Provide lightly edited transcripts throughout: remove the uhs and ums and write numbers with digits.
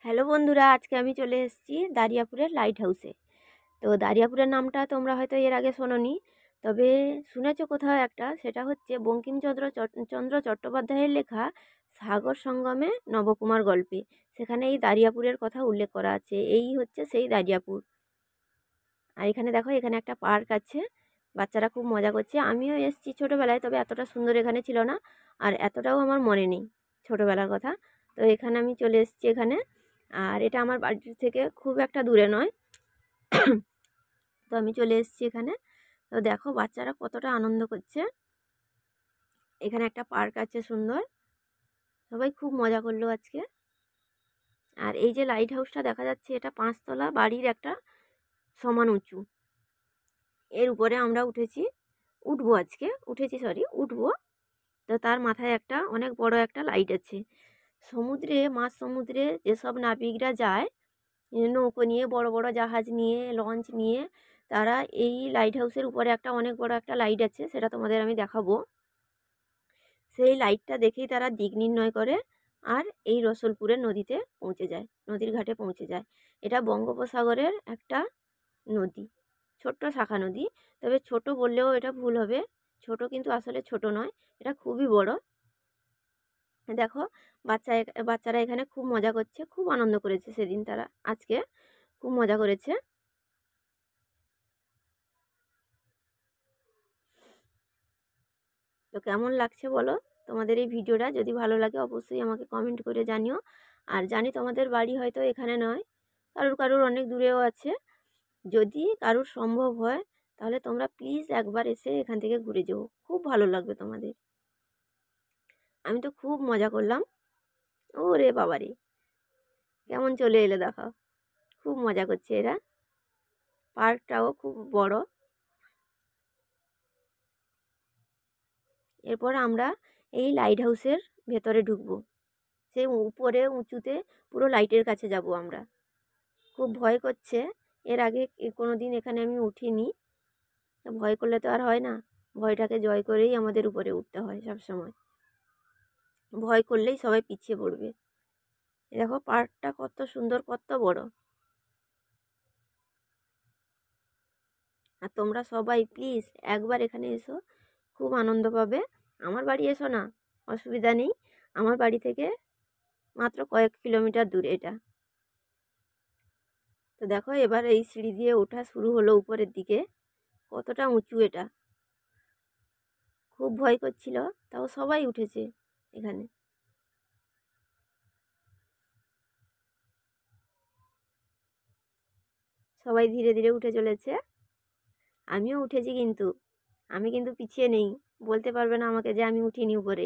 Hello বন্ধুরা, আজকে আমি চলে এসেছি দারিয়াপুরের লাইট হাউসে। তো দারিয়াপুরের নামটা তোমরা হয়তো এর আগে শোনোনি, তবে শুনেছো কোথাও একটা। সেটা হচ্ছে বঙ্কিমচন্দ্র চট্টোপাধ্যায়ের লেখা সাগর সঙ্গমে নবকুমার গল্পে। সেখানে এই দারিয়াপুরের কথা উল্লেখ করা আছে। এই হচ্ছে সেই দারিয়াপুর। আর এখানে দেখো, এখানে একটা পার্ক আছে, বাচ্চারা খুব মজা করছে। আমিও এসেছি ছোটোবেলায়, তবে এতটা সুন্দর এখানে ছিল না, আর এতটাও আমার মনে নেই ছোটোবেলার কথা। তো এখানে আমি চলে এসেছি এখানে। আর এটা আমার বাড়ির থেকে খুব একটা দূরে নয়। তো আমি চলে এসেছি এখানে। তো দেখো বাচ্চারা কতটা আনন্দ করছে। এখানে একটা পার্ক আছে সুন্দর, সবাই খুব মজা করলো আজকে। আর এই যে লাইট হাউসটা দেখা যাচ্ছে, এটা 5 তলা বাড়ির একটা সমান উঁচু। এর উপরে আমরা উঠবো। তো তার মাথায় একটা অনেক বড় একটা লাইট আছে। মাঝ সমুদ্রে যেসব নাবিকরা যায় নৌকো নিয়ে, বড় বড় জাহাজ নিয়ে, লঞ্চ নিয়ে, তারা এই লাইট হাউসের উপরে একটা অনেক বড় একটা লাইট আছে, সেটা তোমাদের আমি দেখাবো। সেই লাইটটা দেখেই তারা দিক নির্ণয় করে আর এই রসুলপুরের নদীর ঘাটে পৌঁছে যায়। এটা বঙ্গোপসাগরের একটা নদী, ছোট্ট শাখা নদী। তবে ছোট বললেও এটা ভুল হবে, ছোট কিন্তু আসলে ছোট নয়, এটা খুবই বড়। দেখো বাচ্চারা এখানে খুব মজা করছে, খুব আনন্দ করেছে সেদিন, তারা আজকে খুব মজা করেছে। তো কেমন লাগছে বলো তোমাদের এই ভিডিওটা? যদি ভালো লাগে অবশ্যই আমাকে কমেন্ট করে জানিও। আর জানি তোমাদের বাড়ি হয়তো এখানে নয়, কারুর অনেক দূরেও আছে। যদি কারুর সম্ভব হয় তাহলে তোমরা প্লিজ একবার এসে এখান থেকে ঘুরে যেও, খুব ভালো লাগবে তোমাদের। আমি তো খুব মজা করলাম। ওরে বাবারে, কেমন চলে এলো দেখো, খুব মজা করছে এরা। পার্কটাও খুব বড়। এরপর আমরা এই লাইট হাউসের ভেতরে ঢুকবো। সেই উপরে উঁচুতে পুরো লাইটের কাছে যাব আমরা। খুব ভয় করছে, এর আগে কোনো দিন এখানে আমি উঠিনি। ভয় করলে তো আর হয় না, ভয়টাকে জয় করেই আমাদের উপরে উঠতে হয় সব সময়। ভয় করলেই সবাই পিছিয়ে পড়বে। দেখো পার্কটা কত সুন্দর, কত বড়। আর তোমরা সবাই প্লিজ একবার এখানে এসো, খুব আনন্দ পাবে। আমার বাড়ি এসো না, অসুবিধা নেই, আমার বাড়ি থেকে মাত্র কয়েক কিলোমিটার দূরে এটা। তো দেখো এবার এই সিঁড়ি দিয়ে ওঠা শুরু হলো উপরের দিকে। কতটা উঁচু এটা, খুব ভয় করছিল, তাও সবাই উঠেছে এখানে। সবাই ধীরে ধীরে উঠে চলেছে, আমিও উঠেছি, কিন্তু আমি কিন্তু পিছিয়ে নেই। বলতে পারবে না আমাকে যে আমি উঠিনি উপরে।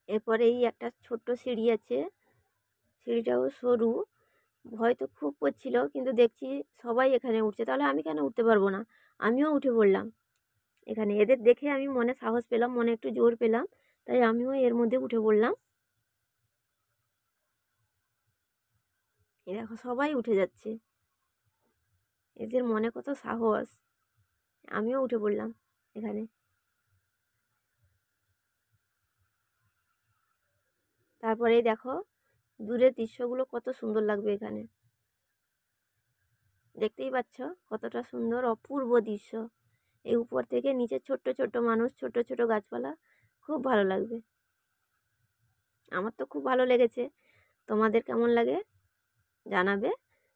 এরপরে এই একটা ছোট্ট সিঁড়ি আছে, সিঁড়িটাও সরু। ভয় তো খুব করছিল, কিন্তু দেখছি সবাই এখানে উঠছে, তাহলে আমি কেন উঠতে পারবো না? আমিও উঠে পড়লাম এখানে। এদের দেখে আমি মনে সাহস পেলাম, মনে একটু জোর পেলাম, তাই আমিও এর মধ্যে উঠে পড়লাম। এই দেখো সবাই উঠে যাচ্ছে, এদের মনে কত সাহস। আমিও উঠে পড়লাম এখানে। তারপরেই দেখো দূরের দৃশ্যগুলো কত সুন্দর লাগবে এখানে। দেখতেই পাচ্ছ কতটা সুন্দর অপূর্ব দৃশ্য। এই উপর থেকে নিচে ছোট্ট ছোট্ট মানুষ, ছোট ছোট গাছপালা, খুব ভালো লাগবে। আমার তো খুব ভালো লেগেছে। তোমাদের কেমন লাগে জানাবে।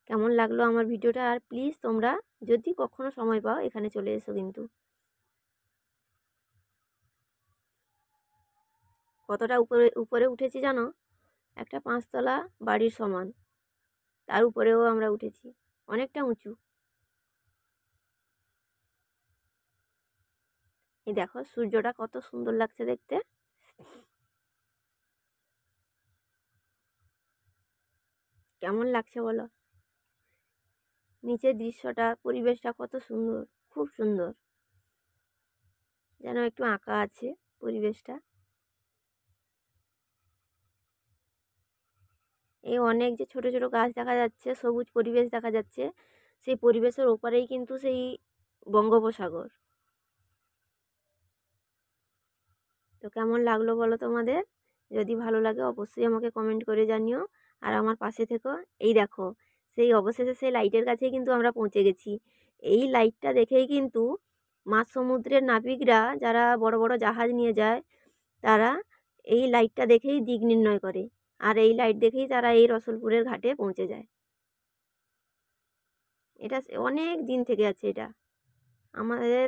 কেমন লাগলো আমার ভিডিওটা। আর প্লিজ তোমরা যদি কখনো সময় পাও এখানে চলে এসো কিন্তু। কতটা উপরে উপরে উঠেছি জানো? একটা 5 তলা বাড়ির সমান, তার উপরেও আমরা উঠেছি, অনেকটা উঁচু। এই দেখো সূর্যটা কত সুন্দর লাগছে দেখতে। কেমন লাগছে বলো? নিচের দৃশ্যটা, পরিবেশটা কত সুন্দর, খুব সুন্দর, যেন একটু আঁকা আছে পরিবেশটা। এই অনেক যে ছোট ছোট গাছ দেখা যাচ্ছে, সবুজ পরিবেশ দেখা যাচ্ছে, সেই পরিবেশের ওপারেই কিন্তু সেই বঙ্গোপসাগর। তো কেমন লাগলো বলো তোমাদের? যদি ভালো লাগে অবশ্যই আমাকে কমেন্ট করে জানিও, আর আমার পাশে থেকো। এই দেখো, সেই অবশেষে সেই লাইটের কাছেই কিন্তু আমরা পৌঁছে গেছি। এই লাইটটা দেখেই কিন্তু মাঝ সমুদ্রের নাবিকরা, যারা বড় বড় জাহাজ নিয়ে যায়, তারা এই লাইটটা দেখেই দিক নির্ণয় করে, আর এই লাইট দেখেই তারা এই রসুলপুরের ঘাটে পৌঁছে যায়। এটা অনেক দিন থেকে আছে এটা। আমাদের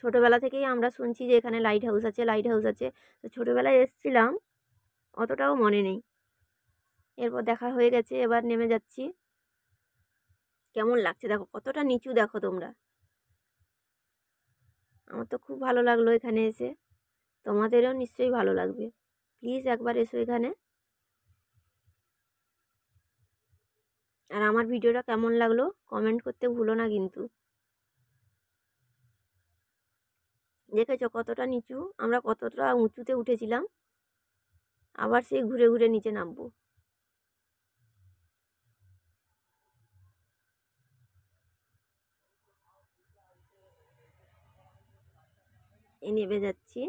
ছোটোবেলা থেকেই আমরা শুনছি যে এখানে লাইট হাউস আছে, লাইট হাউস আছে। তো ছোটোবেলায় এসেছিলাম, অতটাও মনে নেই। এরপর দেখা হয়ে গেছে, এবার নেমে যাচ্ছি। কেমন লাগছে দেখো, কতটা নিচু দেখো তোমরা। আমার তো খুব ভালো লাগলো এখানে এসে, তোমাদেরও নিশ্চয়ই ভালো লাগবে। প্লিজ একবার এসো এখানে। আর আমার ভিডিওটা কেমন লাগলো কমেন্ট করতে ভুলো না কিন্তু। দেখেছো কতটা নিচু, আমরা কতটা উঁচুতে উঠেছিলাম, আবার সেই ঘুরে ঘুরে নিচে নামবো। এই নেমে যাচ্ছি।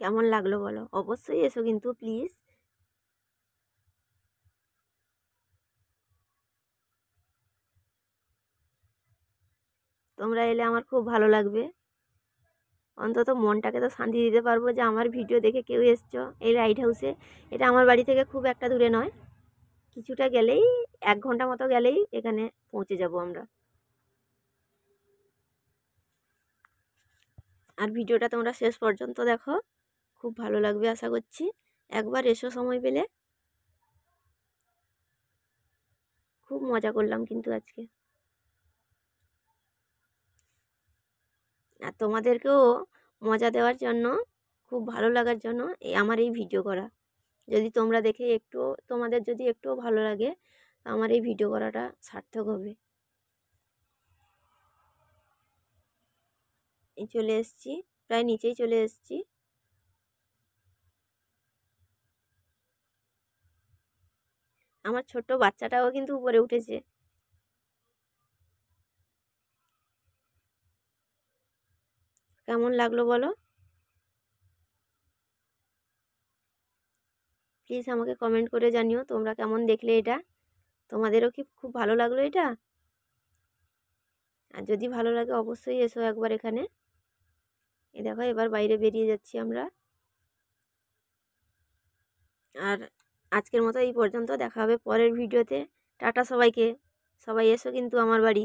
কেমন লাগলো বলো, অবশ্যই এসো কিন্তু প্লিজ। তোমরা এলে আমার খুব ভালো লাগবে। অন্তত মনটাকে তো শান্তি দিতে পারবো যে আমার ভিডিও দেখে কেউ এসছো এই লাইট হাউসে। এটা আমার বাড়ি থেকে খুব একটা দূরে নয়, কিছুটা গেলেই, 1 ঘন্টা মতো গেলেই এখানে পৌঁছে যাব আমরা। আর ভিডিওটা তোমরা শেষ পর্যন্ত দেখো, খুব ভালো লাগবে আশা করছি। একবার এসো সময় পেলে। খুব মজা করলাম কিন্তু আজকে। আর তোমাদেরকেও মজা দেওয়ার জন্য, খুব ভালো লাগার জন্য আমার এই ভিডিও করা। যদি তোমরা দেখে একটু, তোমাদের যদি একটুও ভালো লাগে, তো আমার এই ভিডিও করাটা সার্থক হবে। এই চলে এসেছি, প্রায় নিচেই চলে এসেছি। আমার ছোট্ট বাচ্চাটাও কিন্তু উপরে উঠেছে। কেমন লাগলো বলো? প্লিজ আমাকে কমেন্ট করে জানিও তোমরা কেমন দেখলে এটা। তোমাদেরও কি খুব ভালো লাগলো এটা? আর যদি ভালো লাগে অবশ্যই এসো একবার এখানে। এই দেখো, এবার বাইরে বেরিয়ে যাচ্ছি আমরা। আর আজকের মতো এই পর্যন্ত, দেখা হবে পরের ভিডিওতে। টাটা সবাইকে। সবাই এসো কিন্তু আমার বাড়ি।